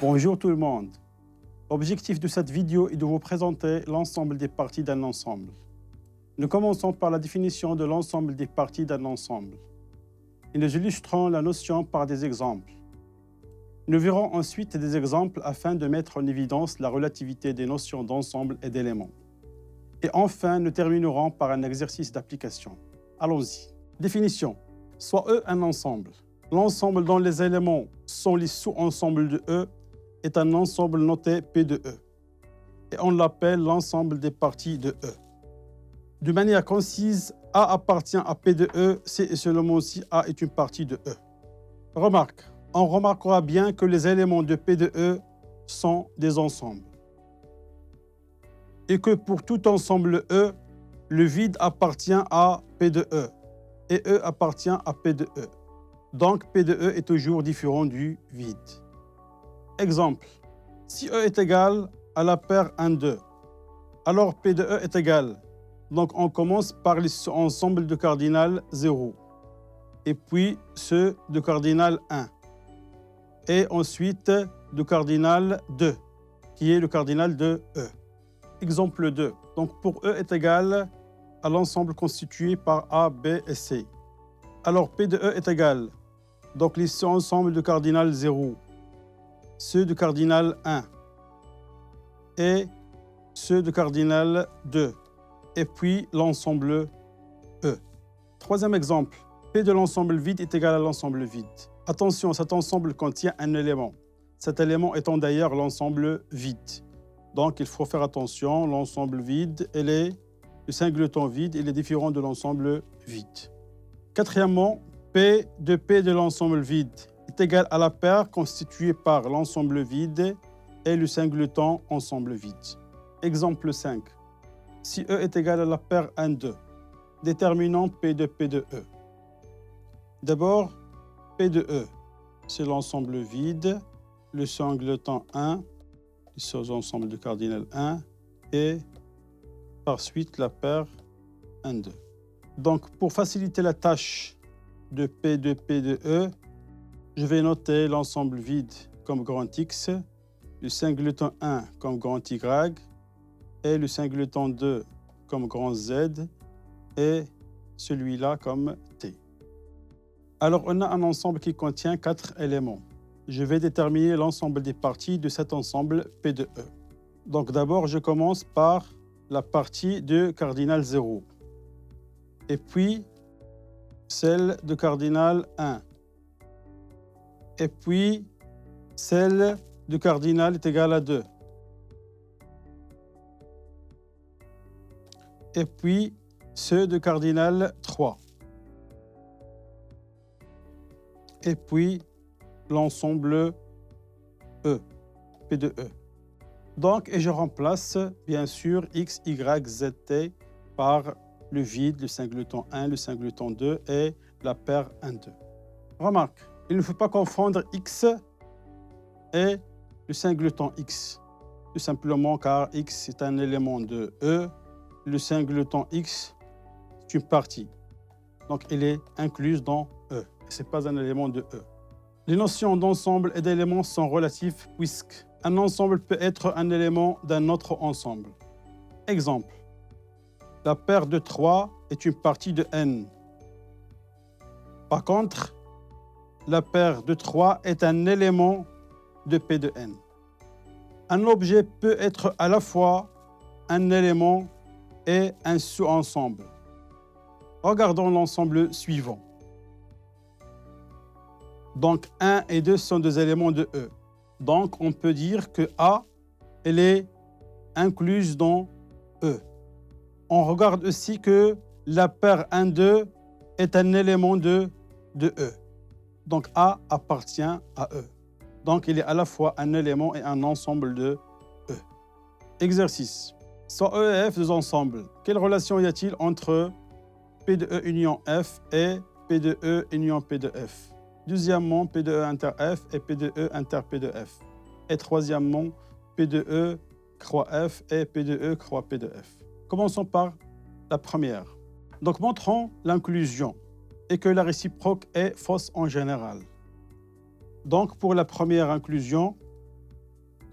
Bonjour tout le monde. L'objectif de cette vidéo est de vous présenter l'ensemble des parties d'un ensemble. Nous commençons par la définition de l'ensemble des parties d'un ensemble. Et nous illustrons la notion par des exemples. Nous verrons ensuite des exemples afin de mettre en évidence la relativité des notions d'ensemble et d'éléments. Et enfin, nous terminerons par un exercice d'application. Allons-y. Définition. Soit E un ensemble. L'ensemble dont les éléments sont les sous-ensembles de E est un ensemble noté P de E. Et on l'appelle l'ensemble des parties de E. De manière concise, A appartient à P de E si et seulement si A est une partie de E. Remarque. On remarquera bien que les éléments de P de E sont des ensembles. Et que pour tout ensemble E, le vide appartient à P de E. Et E appartient à P de E. Donc P de E est toujours différent du vide. Exemple. Si E est égal à la paire 1, 2, alors P de E est égal. Donc on commence par l'ensemble de cardinal 0. Et puis ceux de cardinal 1. Et ensuite de cardinal 2, qui est le cardinal de E. Exemple 2. Donc pour E est égal à l'ensemble constitué par A, B et C. Alors P de E est égal. Donc les ensembles de cardinal 0, ceux de cardinal 1 et ceux de cardinal 2. Et puis l'ensemble E. Troisième exemple. P de l'ensemble vide est égal à l'ensemble vide. Attention, cet ensemble contient un élément. Cet élément étant d'ailleurs l'ensemble vide. Donc il faut faire attention, l'ensemble vide, le singleton vide, il est différent de l'ensemble vide. Quatrièmement, P de l'ensemble vide est égal à la paire constituée par l'ensemble vide et le singleton ensemble vide. Exemple 5. Si E est égal à la paire 1, 2, déterminons P de E. D'abord, P de E, c'est l'ensemble vide, le singleton 1, le sous-ensemble de cardinal 1, et par suite la paire 1, 2. Donc, pour faciliter la tâche de P de E, je vais noter l'ensemble vide comme grand X, le singleton 1 comme grand Y, et le singleton 2 comme grand Z, et celui-là comme T. Alors, on a un ensemble qui contient 4 éléments. Je vais déterminer l'ensemble des parties de cet ensemble P de E. Donc d'abord, je commence par la partie de cardinal 0. Et puis, celle de cardinal 1. Et puis, celle de cardinal est égale à 2. Et puis, ceux de cardinal 3. Et puis, l'ensemble E, P de E. Donc, et je remplace, bien sûr, X, Y, Z, T par le vide, le singleton 1, le singleton 2 et la paire 1, 2. Remarque, il ne faut pas confondre X et le singleton X. Tout simplement car X est un élément de E, le singleton X est une partie. Donc, il est inclus dans E. Ce n'est pas un élément de E. Les notions d'ensemble et d'éléments sont relatives puisque un ensemble peut être un élément d'un autre ensemble. Exemple. La paire de 3 est une partie de N. Par contre, la paire de 3 est un élément de P de N. Un objet peut être à la fois un élément et un sous-ensemble. Regardons l'ensemble suivant. Donc 1 et 2 sont des éléments de E. Donc on peut dire que A, elle est incluse dans E. On regarde aussi que la paire 1, 2 est un élément de E. Donc A appartient à E. Donc il est à la fois un élément et un ensemble de E. Exercice. Soit E et F deux ensembles. Quelle relation y a-t-il entre P de E union F et P de E union P de F? Deuxièmement, P de E inter F et P de E inter P de F. Et troisièmement, P de E croix F et P de E croix P de F. Commençons par la première. Donc, montrons l'inclusion et que la réciproque est fausse en général. Donc, pour la première inclusion,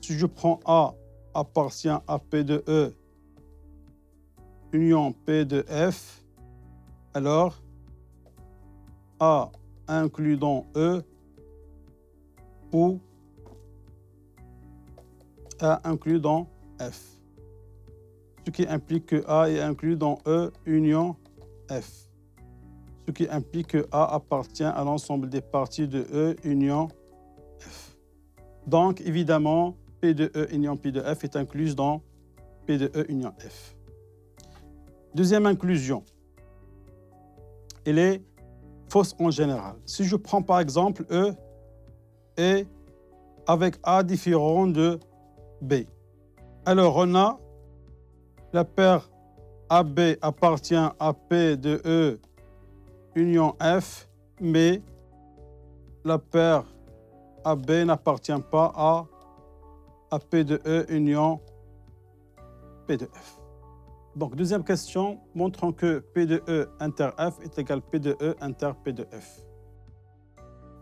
Si je prends A appartient à P de E union P de F, alors A inclus dans E ou A inclus dans F, ce qui implique que A est inclus dans E union F, ce qui implique que A appartient à l'ensemble des parties de E union F. Donc, évidemment, P de E union P de F est incluse dans P de E union F. Deuxième inclusion, elle est fausse en général. Si je prends par exemple E et avec A différent de B, alors on a la paire AB appartient à P de E union F, mais la paire AB n'appartient pas à P de E union P de F. Donc, deuxième question, montrant que P de E inter F est égal à P de E inter P de F.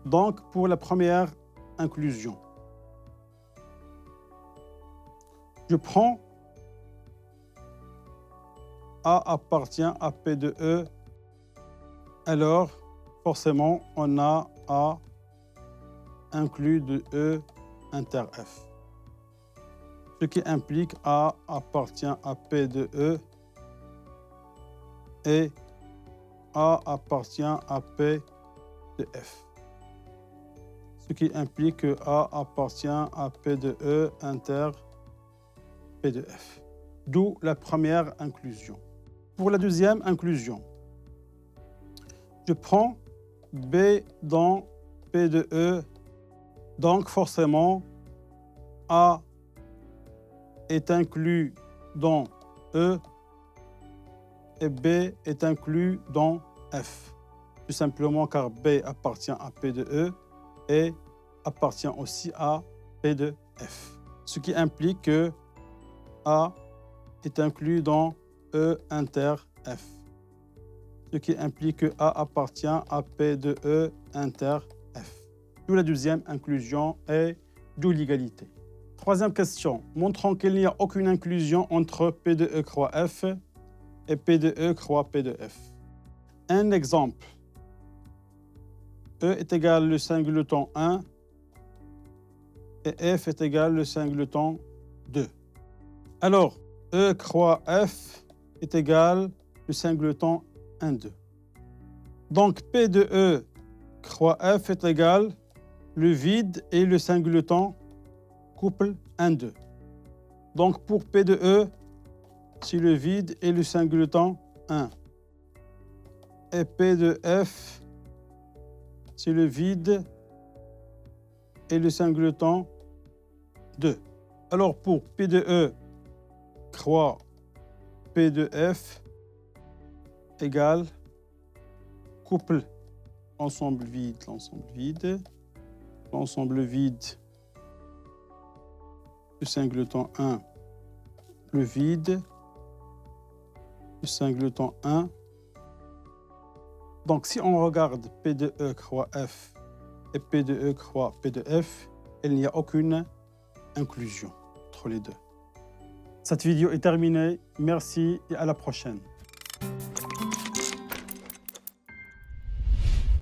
Donc, pour la première inclusion, je prends A appartient à P de E, alors forcément on a A inclus de E inter F, ce qui implique A appartient à P de E et A appartient à P de F, ce qui implique que A appartient à P de E inter P de F, d'où la première inclusion. Pour la deuxième inclusion, je prends B dans P de E, donc forcément A est inclus dans E et B est inclus dans F, tout simplement car B appartient à P de E et appartient aussi à P de F, ce qui implique que A est inclus dans E inter F, ce qui implique que A appartient à P de E inter F. D'où la deuxième inclusion et d'où l'égalité. Troisième question, montrant qu'il n'y a aucune inclusion entre P de E croix F et P de E croix P de F. Un exemple, E est égal le singleton 1 et F est égal le singleton 2. Alors, E croix F est égal le singleton 1, 2. Donc, P de E croix F est égal le vide et le singleton couple 1, 2. Donc, pour P de E, c'est le vide et le singleton 1. Et P de F, c'est le vide et le singleton 2. Alors, pour P de E croix P de F égale couple ensemble vide, l'ensemble vide, le singleton 1, le vide, le singleton 1. Donc, si on regarde P de E croix F et P de E croix P de F, il n'y a aucune inclusion entre les deux. Cette vidéo est terminée. Merci et à la prochaine.